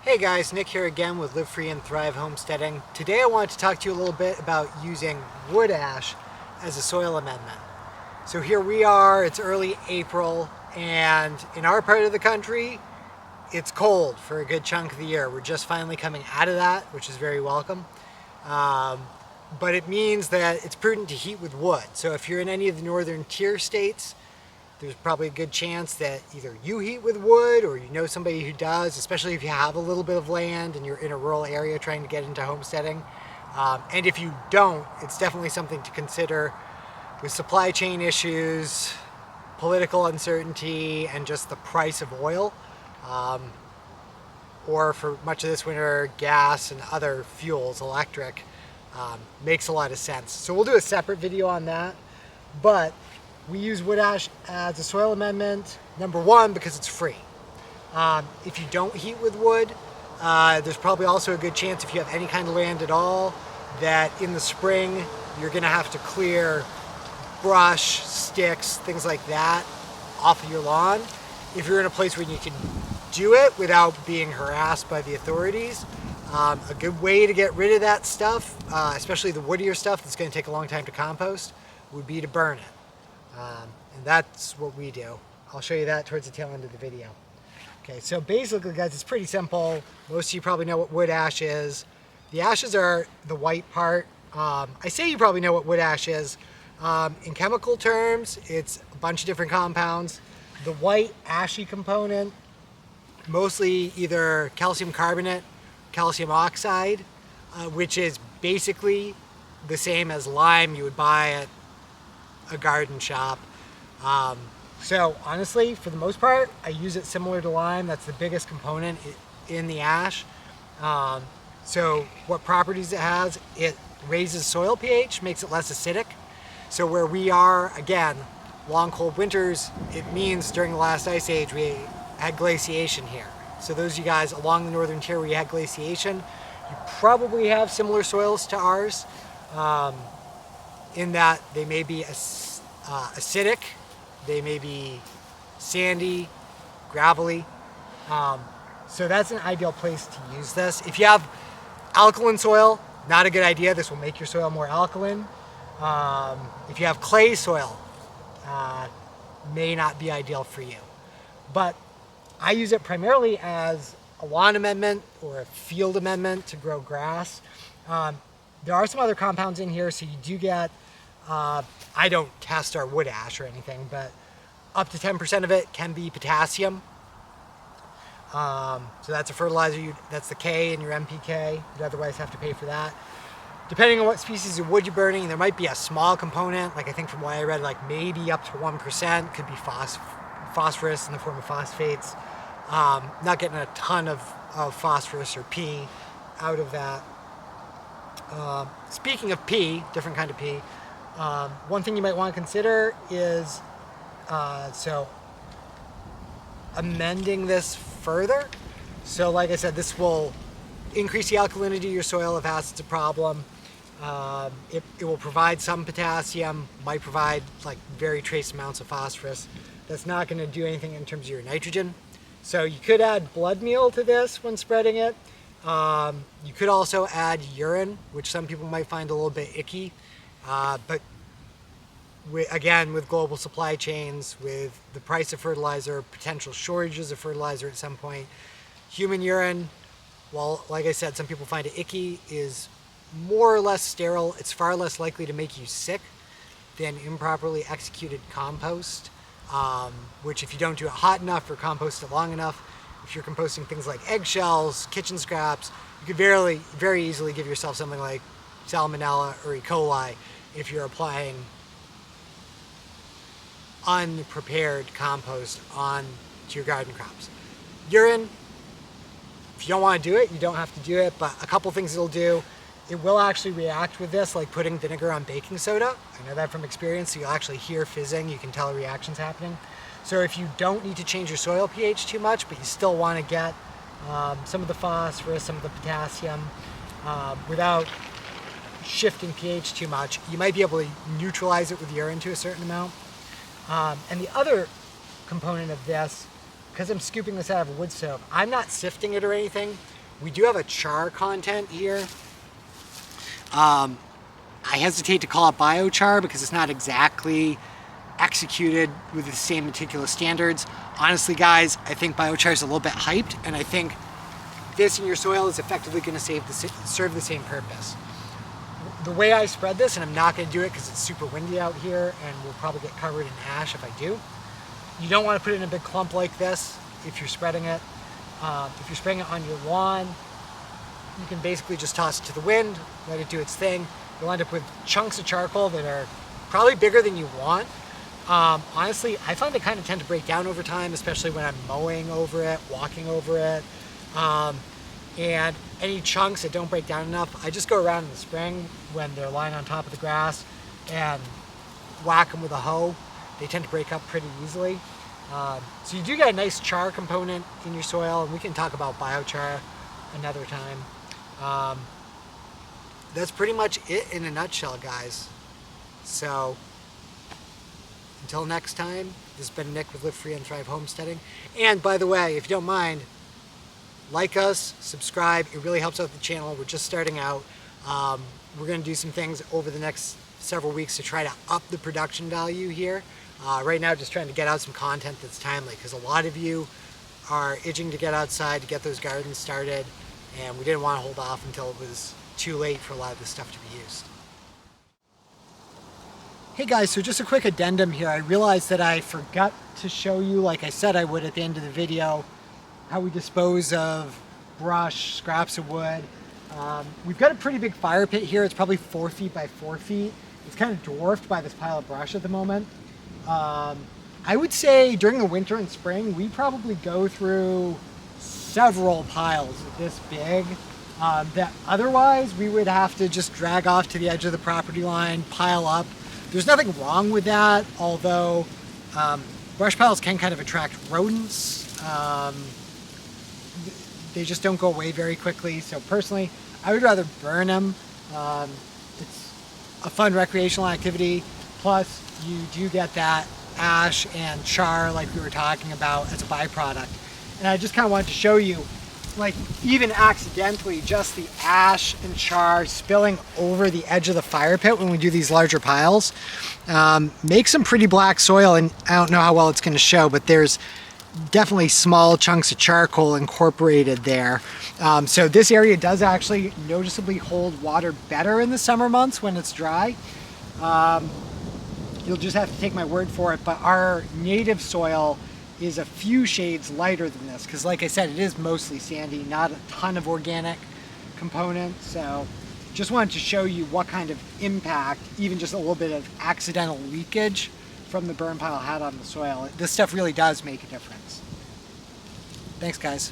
Hey guys, Nick here again with Live Free and Thrive Homesteading. Today I wanted to talk to you a little bit about using wood ash as a soil amendment. So here we are, it's early April, and in our part of the country, it's cold for a good chunk of the year. We're just finally coming out of that, which is very welcome. But it means that it's prudent to heat with wood. So if you're in any of the northern tier states, there's probably a good chance that either you heat with wood or you know somebody who does, especially if you have a little bit of land and you're in a rural area trying to get into homesteading. And if you don't, it's definitely something to consider with supply chain issues, political uncertainty, and just the price of oil. Or for much of this winter, gas and other fuels, electric, makes a lot of sense. So we'll do a separate video on that. But we use wood ash as a soil amendment, number one, because it's free. If you don't heat with wood, there's probably also a good chance if you have any kind of land at all that in the spring you're gonna have to clear brush, sticks, things like that off of your lawn. If you're in a place where you can do it without being harassed by the authorities, a good way to get rid of that stuff, especially the woodier stuff that's gonna take a long time to compost, would be to burn it. And that's what we do. I'll show you that towards the tail end of the video. Okay, so basically guys, it's pretty simple. Most of you probably know what wood ash is. The ashes are the white part. I say you probably know what wood ash is. In chemical terms, it's a bunch of different compounds. The white ashy component, mostly either calcium carbonate, calcium oxide, which is basically the same as lime you would buy at a garden shop. So honestly, for the most part, I use it similar to lime. That's the biggest component in the ash. So what properties it has, it raises soil pH, makes it less acidic. So where we are, again, long cold winters, it means during the last ice age we had glaciation here. So those of you guys along the northern tier where you had glaciation, you probably have similar soils to ours. In that they may be acidic, they may be sandy, gravelly. So that's an ideal place to use this. If you have alkaline soil, not a good idea. This will make your soil more alkaline. If you have clay soil, may not be ideal for you. But I use it primarily as a lawn amendment or a field amendment to grow grass. There are some other compounds in here, so you do get, I don't test our wood ash or anything, but up to 10% of it can be potassium. So that's a fertilizer, that's the K in your NPK. You'd otherwise have to pay for that. Depending on what species of wood you're burning, there might be a small component, like I think from what I read, like maybe up to 1%, could be phosphorus in the form of phosphates. Not getting a ton of phosphorus or P out of that. Speaking of P, different kind of P, one thing you might want to consider is so amending this further. So like I said, this will increase the alkalinity of your soil if acid's a problem. It will provide some potassium, might provide like very trace amounts of phosphorus. That's not going to do anything in terms of your nitrogen. So you could add blood meal to this when spreading it. You could also add urine, which some people might find a little bit icky. But again, with global supply chains, with the price of fertilizer, potential shortages of fertilizer at some point, human urine, while like I said, some people find it icky, is more or less sterile. It's far less likely to make you sick than improperly executed compost, which if you don't do it hot enough or compost it long enough, if you're composting things like eggshells, kitchen scraps, you could very easily give yourself something like Salmonella or E. coli if you're applying unprepared compost onto your garden crops. Urine, if you don't want to do it, you don't have to do it, but a couple things it'll do. It will actually react with this, like putting vinegar on baking soda. I know that from experience, so you'll actually hear fizzing. You can tell a reaction's happening. So if you don't need to change your soil pH too much, but you still want to get some of the phosphorus, some of the potassium, without shifting pH too much, you might be able to neutralize it with urine to a certain amount. And the other component of this, because I'm scooping this out of a wood stove, I'm not sifting it or anything. We do have a char content here. I hesitate to call it biochar because it's not exactly executed with the same meticulous standards. Honestly, guys, I think biochar is a little bit hyped, and I think this in your soil is effectively going to serve the same purpose. The way I spread this, and I'm not going to do it because it's super windy out here and we'll probably get covered in ash if I do. You don't want to put it in a big clump like this if you're spreading it. If you're spraying it on your lawn, you can basically just toss it to the wind, let it do its thing. You'll end up with chunks of charcoal that are probably bigger than you want. Honestly, I find they kind of tend to break down over time, especially when I'm mowing over it, walking over it. And any chunks that don't break down enough, I just go around in the spring when they're lying on top of the grass and whack them with a hoe. They tend to break up pretty easily. So you do get a nice char component in your soil, and we can talk about biochar another time. That's pretty much it in a nutshell, guys. So until next time, this has been Nick with Live Free and Thrive Homesteading. And by the way, if you don't mind, like us, subscribe. It really helps out the channel. We're just starting out. We're going to do some things over the next several weeks to try to up the production value here. Right now, just trying to get out some content that's timely, because a lot of you are itching to get outside, to get those gardens started, and we didn't want to hold off until it was too late for a lot of this stuff to be used. Hey guys, so just a quick addendum here. I realized that I forgot to show you, like I said I would at the end of the video, how we dispose of brush, scraps of wood. We've got a pretty big fire pit here. It's probably 4 feet by 4 feet. It's kind of dwarfed by this pile of brush at the moment. I would say during the winter and spring, we probably go through several piles this big that otherwise we would have to just drag off to the edge of the property line, pile up. There's nothing wrong with that, although brush piles can kind of attract rodents. They just don't go away very quickly. So personally, I would rather burn them. It's a fun recreational activity. Plus, you do get that ash and char like we were talking about as a byproduct. And I just kind of wanted to show you, like even accidentally, just the ash and char spilling over the edge of the fire pit when we do these larger piles makes some pretty black soil. And I don't know how well it's going to show, but there's definitely small chunks of charcoal incorporated there. So this area does actually noticeably hold water better in the summer months when it's dry. You'll just have to take my word for it, but our native soil is a few shades lighter than this, because like I said, it is mostly sandy, not a ton of organic components. So just wanted to show you what kind of impact even just a little bit of accidental leakage from the burn pile had on the soil. This stuff really does make a difference. Thanks, guys.